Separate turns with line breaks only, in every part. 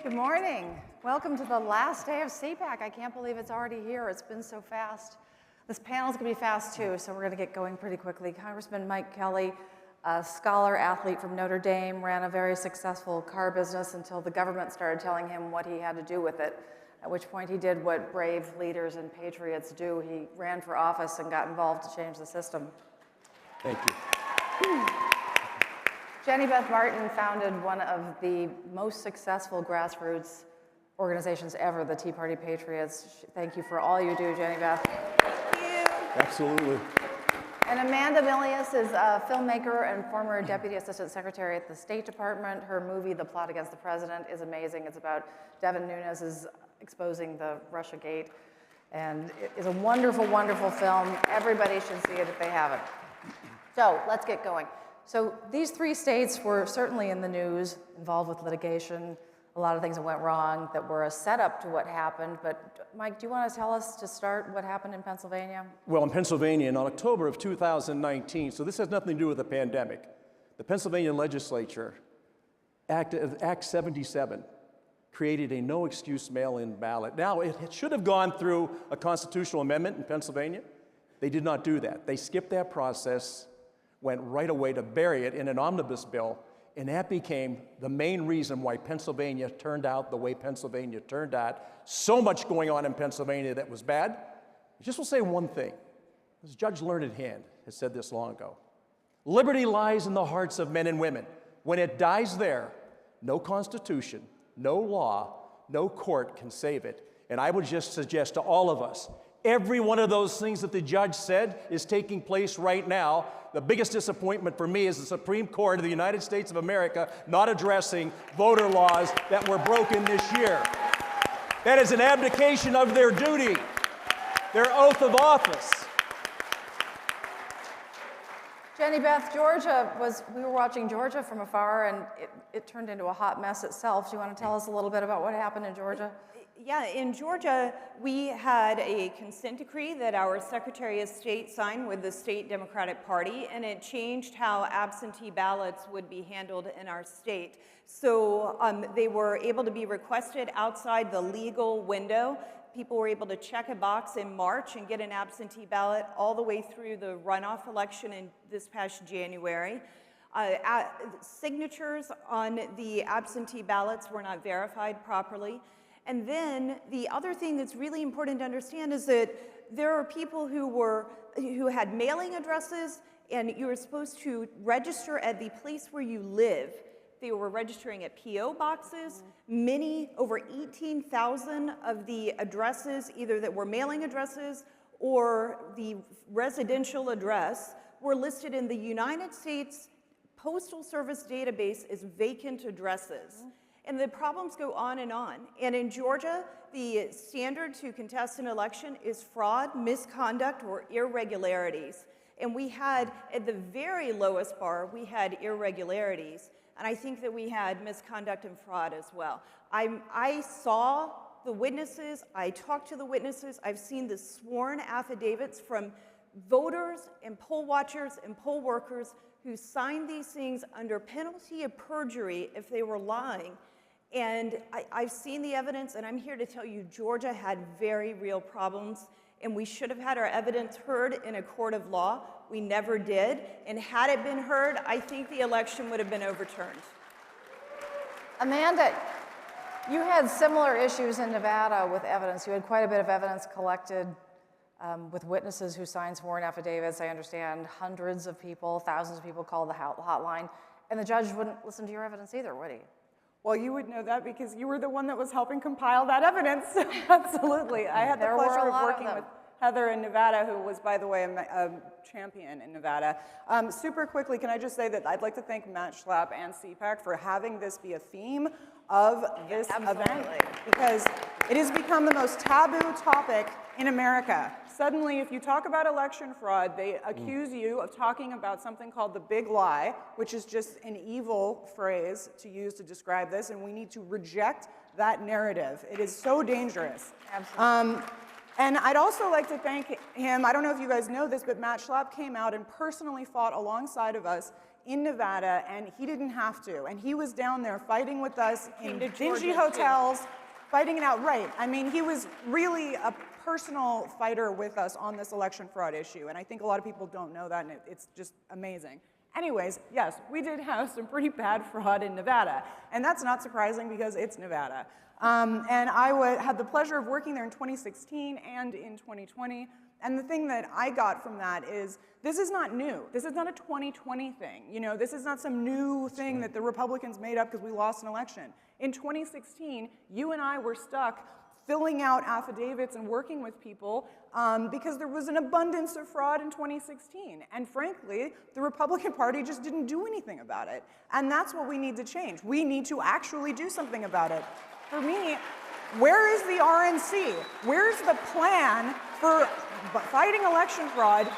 Good morning. Welcome to the last day of CPAC. I can't believe it's already here. It's been so fast. This panel's going to be fast too, so we're going to get going pretty quickly. Congressman Mike Kelly, a scholar athlete from Notre Dame, ran a very successful car business until the government started telling him what he had to do with it, at which point he did what brave leaders and patriots do. He ran for office and got involved to change the system.
Thank you.
Jenny Beth Martin founded one of the most successful grassroots organizations ever, the Tea Party Patriots. Thank you for all you do, Jenny Beth.
Thank you.
Absolutely.
And Amanda Milius is a filmmaker and former Deputy Assistant Secretary at the State Department. Her movie, The Plot Against the President, is amazing. It's about Devin Nunes exposing the Russia Gate. And it is a wonderful, wonderful film. Everybody should see it if they haven't. So let's get going. So these three states were certainly in the news, involved with litigation, a lot of things that went wrong that were a setup to what happened. But Mike, do you want to tell us to start what happened in Pennsylvania?
Well, in Pennsylvania, in October of 2019, so this has nothing to do with the pandemic, the Pennsylvania legislature, Act 77, created a no-excuse mail-in ballot. Now, it should have gone through a constitutional amendment in Pennsylvania. They did not do that. They skipped that process, went right away to bury it in an omnibus bill, and that became the main reason why Pennsylvania turned out the way Pennsylvania turned out. So much going on in Pennsylvania that was bad. I just will say one thing. This Judge Learned Hand has said this long ago. Liberty lies in the hearts of men and women. When it dies there, no constitution, no law, no court can save it. And I would just suggest to all of us, every one of those things that the judge said is taking place right now. The biggest disappointment for me is the Supreme Court of the United States of America not addressing voter laws that were broken this year. That is an abdication of their duty, their oath of office.
Jenny Beth, we were watching Georgia from afar, and it turned into a hot mess itself. Do you want to tell us a little bit about what happened in Georgia?
Yeah, in Georgia, we had a consent decree that our Secretary of State signed with the state Democratic Party, and it changed how absentee ballots would be handled in our state. So they were able to be requested outside the legal window. People were able to check a box in March and get an absentee ballot all the way through the runoff election in this past January. Signatures on the absentee ballots were not verified properly. And then the other thing that's really important to understand is that there are people who had mailing addresses, and you were supposed to register at the place where you live. They were registering at P.O. boxes. Many, over 18,000 of the addresses, either that were mailing addresses or the residential address, were listed in the United States Postal Service database as vacant addresses. And the problems go on. And in Georgia, the standard to contest an election is fraud, misconduct, or irregularities. And we had, at the very lowest bar, we had irregularities. And I think that we had misconduct and fraud as well. I saw the witnesses, I talked to the witnesses, I've seen the sworn affidavits from voters and poll watchers and poll workers who signed these things under penalty of perjury if they were lying. And I've seen the evidence, and I'm here to tell you Georgia had very real problems, and we should have had our evidence heard in a court of law. We never did, and had it been heard, I think the election would have been overturned.
Amanda, you had similar issues in Nevada with evidence. You had quite a bit of evidence collected with witnesses who signed sworn affidavits. I understand hundreds of people, thousands of people called the hotline, and the judge wouldn't listen to your evidence either, would he?
Well, you would know that because you were the one that was helping compile that evidence. Absolutely. I had the pleasure of working with Heather in Nevada, who was, by the way, a champion in Nevada. Super quickly, can I just say that I'd like to thank Matt Schlapp and CPAC for having this be a theme of this event, because it has become the most taboo topic in America. Suddenly, if you talk about election fraud, they accuse you of talking about something called the big lie, which is just an evil phrase to use to describe this, and we need to reject that narrative. It is so dangerous.
Absolutely.
And I'd also like to thank him. I don't know if you guys know this, but Matt Schlapp came out and personally fought alongside of us in Nevada, and he didn't have to. And he was down there fighting with us in dingy hotels, fighting it out. Right. I mean, he was really a personal fighter with us on this election fraud issue, and I think a lot of people don't know that, and it's just amazing. Anyways, yes, we did have some pretty bad fraud in Nevada, and that's not surprising because it's Nevada. And I had the pleasure of working there in 2016 and in 2020, and the thing that I got from that is this is not new. This is not a 2020 thing. You know, this is not some new thing that the Republicans made up because we lost an election. In 2016, you and I were stuck filling out affidavits and working with people because there was an abundance of fraud in 2016. And frankly, the Republican Party just didn't do anything about it. And that's what we need to change. We need to actually do something about it. For me, where is the RNC? Where's the plan for fighting election fraud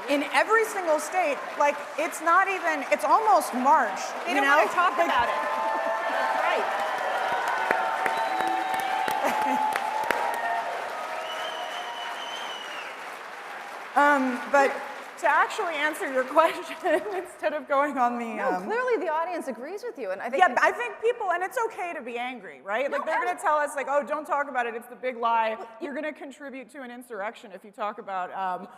in every single state? Like, it's not even, it's almost March.
They don't want to talk about it. That's right.
But to actually answer your question, instead of going on the...
No, clearly the audience agrees with you, and I think...
Yeah, I think people, and it's okay to be angry, right? Like, they're going to tell us, like, oh, don't talk about it, it's the big lie. You're going to contribute to an insurrection if you talk about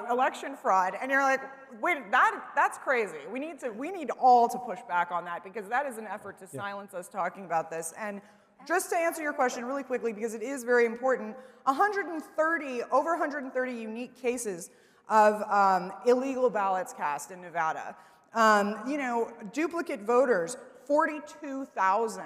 election fraud. And you're like, wait, that's crazy. We need all to push back on that, because that is an effort to silence us talking about this. And just to answer your question really quickly, because it is very important, over 130 unique cases of illegal ballots cast in Nevada. You know, duplicate voters, 42,000.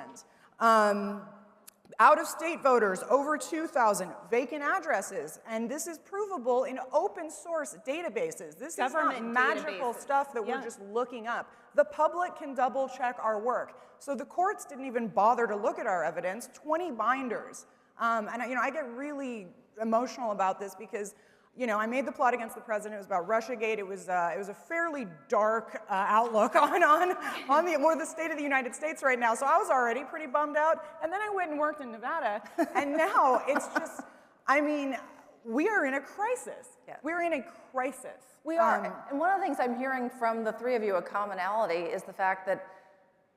Out-of-state voters, over 2,000. Vacant addresses, and this is provable in open source databases. This is not magical stuff that we're just looking up. The public can double check our work. So the courts didn't even bother to look at our evidence, 20 binders. And you know, I get really emotional about this because, you know, I made the plot against the president. It was about Russiagate. It was a fairly dark outlook on the state of the United States right now. So I was already pretty bummed out. And then I went and worked in Nevada. And now it's just, I mean, we are in a crisis.
Yeah.
We're in a crisis.
We are. And one of the things I'm hearing from the three of you, a commonality, is the fact that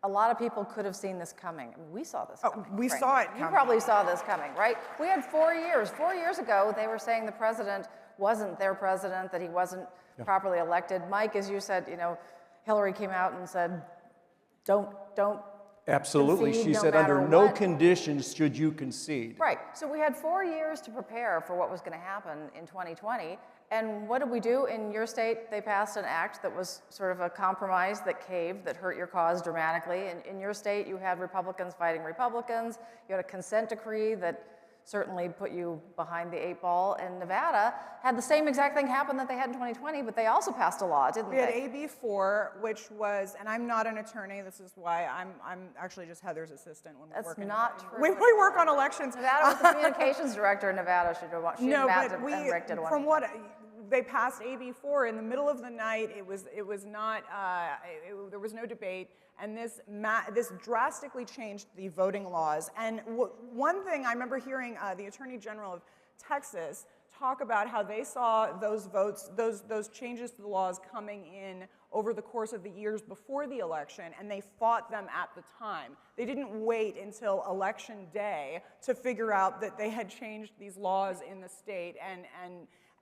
a lot of people could have seen this coming. I mean, we saw this coming.
We saw it coming.
You probably saw this coming, right? We had 4 years. 4 years ago, they were saying the president wasn't their president, that he wasn't properly elected. Mike, as you said, you know, Hillary came out and said, don't
Absolutely.
concede
She
no
said, under
matter
no
what.
conditions should you concede.
Right. So we had 4 years to prepare for what was going to happen in 2020. And what did we do? In your state, they passed an act that was sort of a compromise that caved, that hurt your cause dramatically. In your state, you had Republicans fighting Republicans. You had a consent decree that certainly put you behind the 8 ball. And Nevada had the same exact thing happen that they had in 2020, but they also passed a law, didn't they?
We had AB 4, which was, and I'm not an attorney, this is why I'm actually just Heather's assistant when we're working.
That's not true.
When we work on elections.
Nevada was the communications director in Nevada.
No, but from what, they passed AB 4 in the middle of the night. It was not, there was no debate. And this drastically changed the voting laws. And one thing I remember hearing the Attorney General of Texas talk about how they saw those votes, those changes to the laws coming in over the course of the years before the election, and they fought them at the time. They didn't wait until Election Day to figure out that they had changed these laws in the state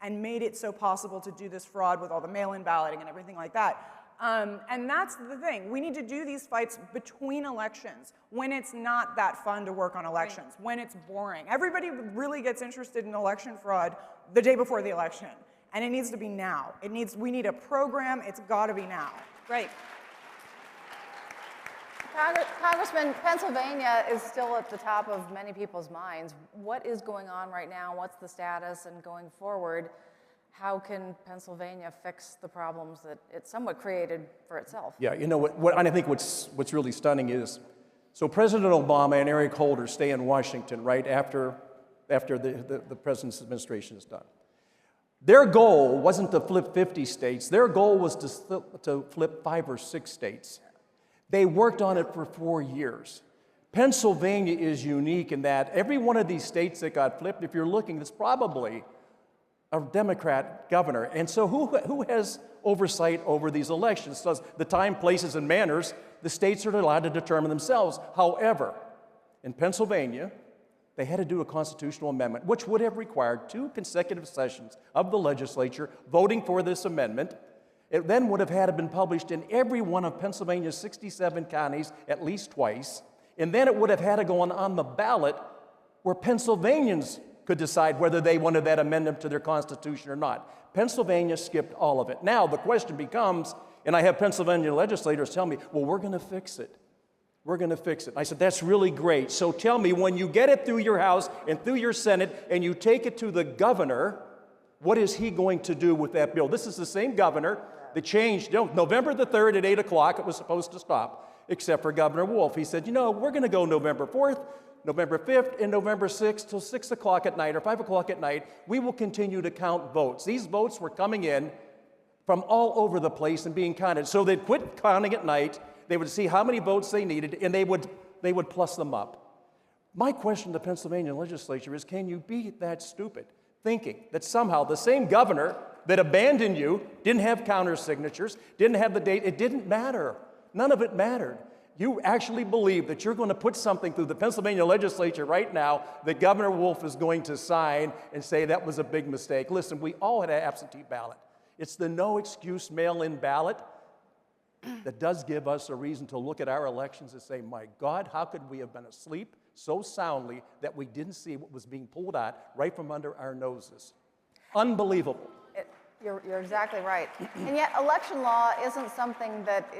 and made it so possible to do this fraud with all the mail-in balloting and everything like that. And that's the thing. We need to do these fights between elections when it's not that fun to work on elections, when it's boring. Everybody really gets interested in election fraud the day before the election, and it needs to be now. We need a program. It's got to be now.
Right.
Congressman, Pennsylvania is still at the top of many people's minds. What is going on right now? What's the status? And going forward, how can Pennsylvania fix the problems that it somewhat created for itself?
Yeah, you know what I think what's really stunning is, so President Obama and Eric Holder stay in Washington right after the president's administration is done. Their goal wasn't to flip 50 states. Their goal was to flip 5 or 6 states. They worked on it for 4 years. Pennsylvania is unique in that every one of these states that got flipped, if you're looking, it's probably a Democrat governor. And so who has oversight over these elections? So the time, places, and manners, the states are allowed to determine themselves. However, in Pennsylvania, they had to do a constitutional amendment, which would have required 2 consecutive sessions of the legislature voting for this amendment. It then would have had to been published in every one of Pennsylvania's 67 counties at least twice. And then it would have had to go on the ballot where Pennsylvanians could decide whether they wanted that amendment to their constitution or not. Pennsylvania skipped all of it. Now the question becomes, and I have Pennsylvania legislators tell me, well, we're going to fix it. We're going to fix it. I said, that's really great. So tell me, when you get it through your House and through your Senate and you take it to the governor, what is he going to do with that bill? This is the same governor that changed, November the 3rd at 8 o'clock, it was supposed to stop, except for Governor Wolf. He said, we're going to go November 4th, November 5th, and November 6th till 6 o'clock at night or 5 o'clock at night. We will continue to count votes. These votes were coming in from all over the place and being counted. So they'd quit counting at night. They would see how many votes they needed, and they would plus them up. My question to the Pennsylvania legislature is, can you be that stupid, thinking that somehow the same governor that abandoned you didn't have counter signatures, didn't have the date? It didn't matter. None of it mattered. You actually believe that you're going to put something through the Pennsylvania legislature right now that Governor Wolf is going to sign and say that was a big mistake. Listen, we all had an absentee ballot. It's the no excuse mail-in ballot that does give us a reason to look at our elections and say, my God, how could we have been asleep so soundly that we didn't see what was being pulled out right from under our noses? Unbelievable.
You're exactly right. And yet election law isn't something that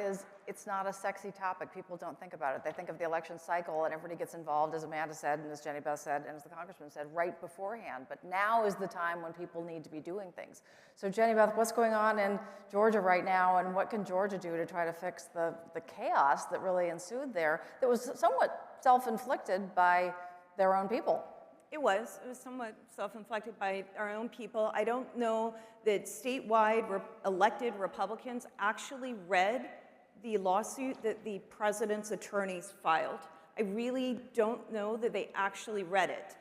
it's not a sexy topic. People don't think about it. They think of the election cycle and everybody gets involved, as Amanda said, and as Jenny Beth said, and as the congressman said, right beforehand. But now is the time when people need to be doing things. So Jenny Beth, what's going on in Georgia right now, and what can Georgia do to try to fix the chaos that really ensued there that was somewhat self-inflicted by their own people?
It was somewhat self-inflicted by our own people. I don't know that statewide elected Republicans actually read the lawsuit that the president's attorneys filed. I really don't know that they actually read it.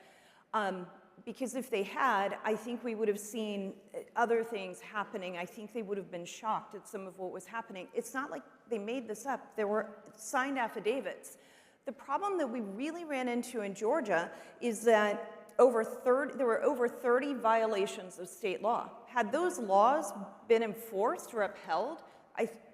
Because if they had, I think we would have seen other things happening. I think they would have been shocked at some of what was happening. It's not like they made this up. There were signed affidavits. The problem that we really ran into in Georgia is that there were over 30 violations of state law. Had those laws been enforced or upheld,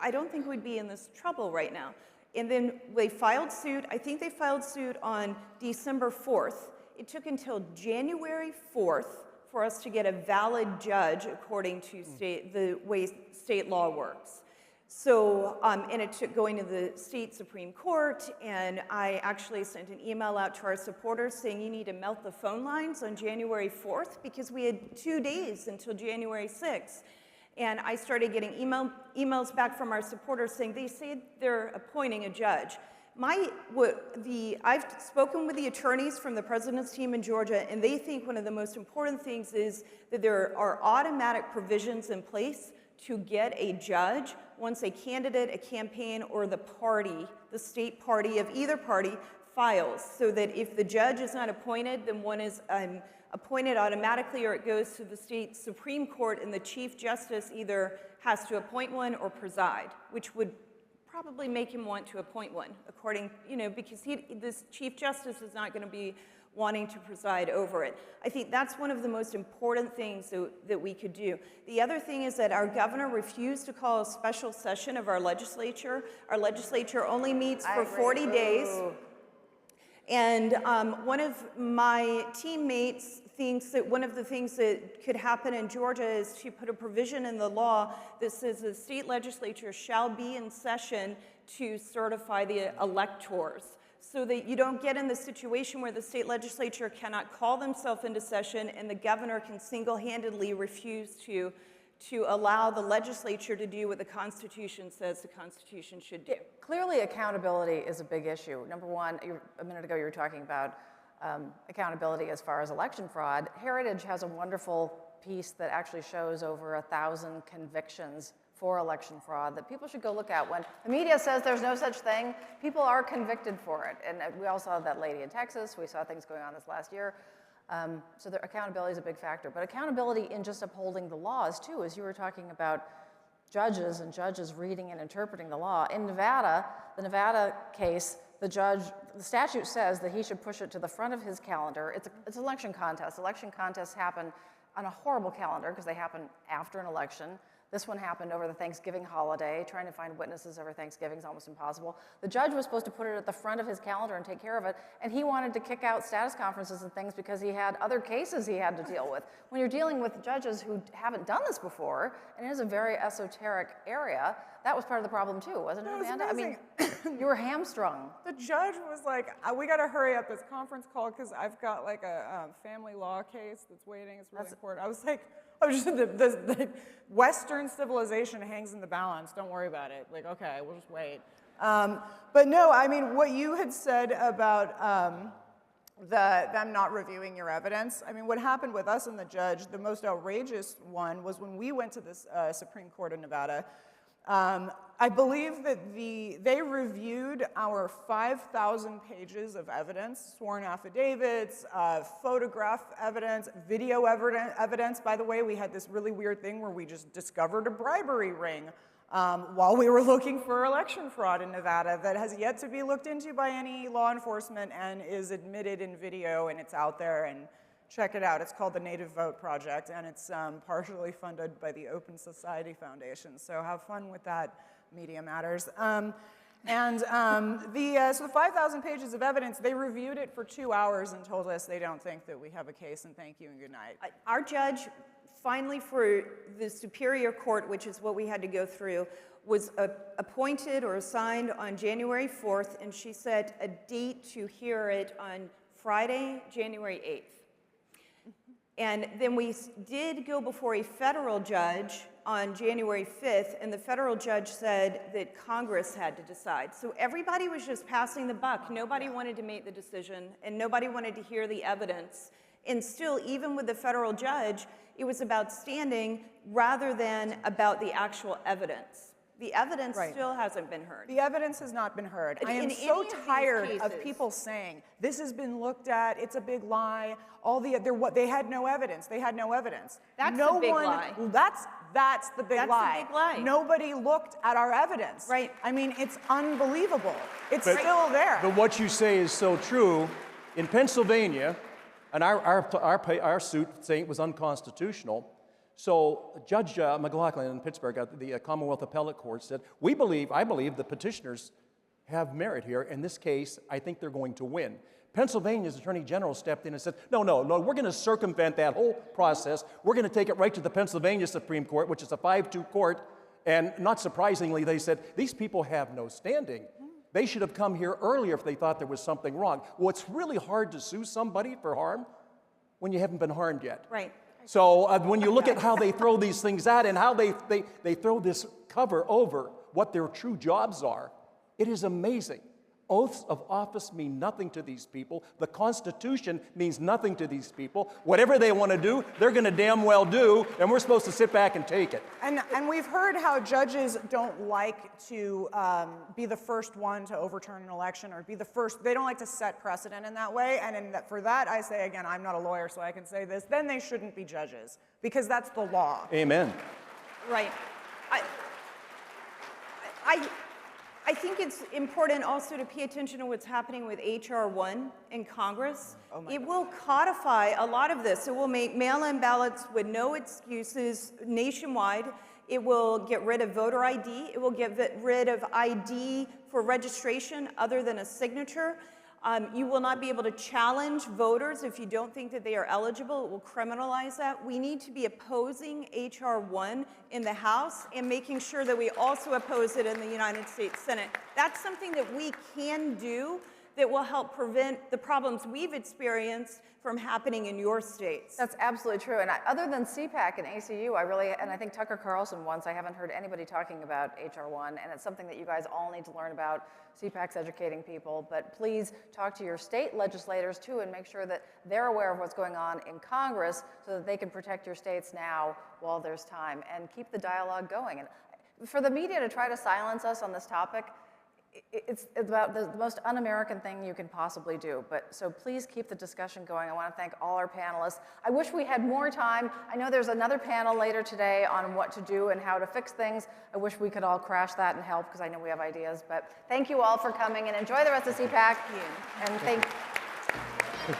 I don't think we'd be in this trouble right now. And then they filed suit. I think they filed suit on December 4th. It took until January 4th for us to get a valid judge according to the way state law works. So, and it took going to the state Supreme Court, and I actually sent an email out to our supporters saying you need to melt the phone lines on January 4th because we had 2 days until January 6th. And I started getting emails back from our supporters saying they say they're appointing a judge. I've spoken with the attorneys from the president's team in Georgia, and they think one of the most important things is that there are automatic provisions in place to get a judge once a candidate, a campaign, or the party, the state party of either party, files, so that if the judge is not appointed, then one is appointed automatically, or it goes to the state Supreme Court, and the Chief Justice either has to appoint one or preside, which would probably make him want to appoint one, according, because this Chief Justice is not going to be wanting to preside over it. I think that's one of the most important things that we could do. The other thing is that our governor refused to call a special session of our legislature. Our legislature only meets for 40 days. And one of my teammates thinks that one of the things that could happen in Georgia is to put a provision in the law that says the state legislature shall be in session to certify the electors, so that you don't get in the situation where the state legislature cannot call themselves into session and the governor can single-handedly refuse to allow the legislature to do what the Constitution says the Constitution should do.
Clearly, accountability is a big issue. Number one, a minute ago you were talking about accountability as far as election fraud. Heritage has a wonderful piece that actually shows over 1,000 convictions for election fraud that people should go look at. When the media says there's no such thing, people are convicted for it. And we all saw that lady in Texas. We saw things going on this last year. So accountability is a big factor. But accountability in just upholding the laws, too, as you were talking about judges and judges reading and interpreting the law. In Nevada, the Nevada case, the statute says that he should push it to the front of his calendar. It's an election contest. Election contests happen on a horrible calendar because they happen after an election. This one happened over the Thanksgiving holiday. Trying to find witnesses over Thanksgiving is almost impossible. The judge was supposed to put it at the front of his calendar and take care of it, and he wanted to kick out status conferences and things because he had other cases he had to deal with. When you're dealing with judges who haven't done this before, and it is a very esoteric area, that was part of the problem too, wasn't it, Amanda? I mean, you were hamstrung.
The judge was like, we got to hurry up this conference call because I've got like a family law case that's waiting. It's really important. I was like, the Western civilization hangs in the balance. Don't worry about it. Like, okay, we'll just wait. But no, I mean, what you had said about them not reviewing your evidence, I mean, what happened with us and the judge, the most outrageous one was when we went to the Supreme Court of Nevada. I believe that they reviewed our 5,000 pages of evidence, sworn affidavits, photograph evidence, video evidence. By the way, we had this really weird thing where we just discovered a bribery ring while we were looking for election fraud in Nevada that has yet to be looked into by any law enforcement and is admitted in video, and it's out there, and check it out. It's called the Native Vote Project, and it's partially funded by the Open Society Foundation. So have fun with that, Media Matters. So the 5,000 pages of evidence, they reviewed it for 2 hours and told us they don't think that we have a case, and thank you and good night.
Our judge, finally for the Superior Court, which is what we had to go through, was appointed or assigned on January 4th, and she set a date to hear it on Friday, January 8th. And then we did go before a federal judge on January 5th, and the federal judge said that Congress had to decide. So everybody was just passing the buck. Nobody wanted to make the decision, and nobody wanted to hear the evidence. And still, even with the federal judge, it was about standing rather than about the actual evidence. The evidence still hasn't been heard.
The evidence has not been heard. I am so tired of people saying, this has been looked at, it's a big lie, they had no evidence, they had no evidence.
That's the big lie.
That's the big lie.
The big lie.
Nobody looked at our evidence.
Right.
I mean, it's unbelievable. It's still there.
But what you say is so true. In Pennsylvania, and our suit saying it was unconstitutional, so Judge McLaughlin in Pittsburgh at the Commonwealth Appellate Court said, I believe the petitioners have merit here. In this case, I think they're going to win. Pennsylvania's Attorney General stepped in and said, no, we're going to circumvent that whole process. We're going to take it right to the Pennsylvania Supreme Court, which is a 5-2 court. And not surprisingly, they said, these people have no standing. They should have come here earlier if they thought there was something wrong. Well, it's really hard to sue somebody for harm when you haven't been harmed yet.
Right.
So when you look at how they throw these things out and how they throw this cover over what their true jobs are, it is amazing. Oaths of office mean nothing to these people. The Constitution means nothing to these people. Whatever they want to do, they're going to damn well do, and we're supposed to sit back and take it.
And we've heard how judges don't like to be the first one to overturn an election or be the first. They don't like to set precedent in that way. And for that, I say, again, I'm not a lawyer, so I can say this, then they shouldn't be judges, because that's the law.
Amen.
Right. I think it's important also to pay attention to what's happening with H.R. 1 in Congress. It will codify a lot of this. It will make mail-in ballots with no excuses nationwide. It will get rid of voter ID. It will get rid of ID for registration other than a signature. You will not be able to challenge voters if you don't think that they are eligible. It will criminalize that. We need to be opposing H.R. 1 in the House and making sure that we also oppose it in the United States Senate. That's something that we can do that will help prevent the problems we've experienced from happening in your states.
That's absolutely true. And other than CPAC and ACU, I think Tucker Carlson once, I haven't heard anybody talking about H.R. 1, and it's something that you guys all need to learn about. CPAC's educating people, but please talk to your state legislators too and make sure that they're aware of what's going on in Congress so that they can protect your states now while there's time and keep the dialogue going. And For the media to try to silence us on this topic, it's about the most un-American thing you can possibly do. So please keep the discussion going. I want to thank all our panelists. I wish we had more time. I know there's another panel later today on what to do and how to fix things. I wish we could all crash that and help, because I know we have ideas. But thank you all for coming, and enjoy the rest of CPAC.
Thank you.
And thank you.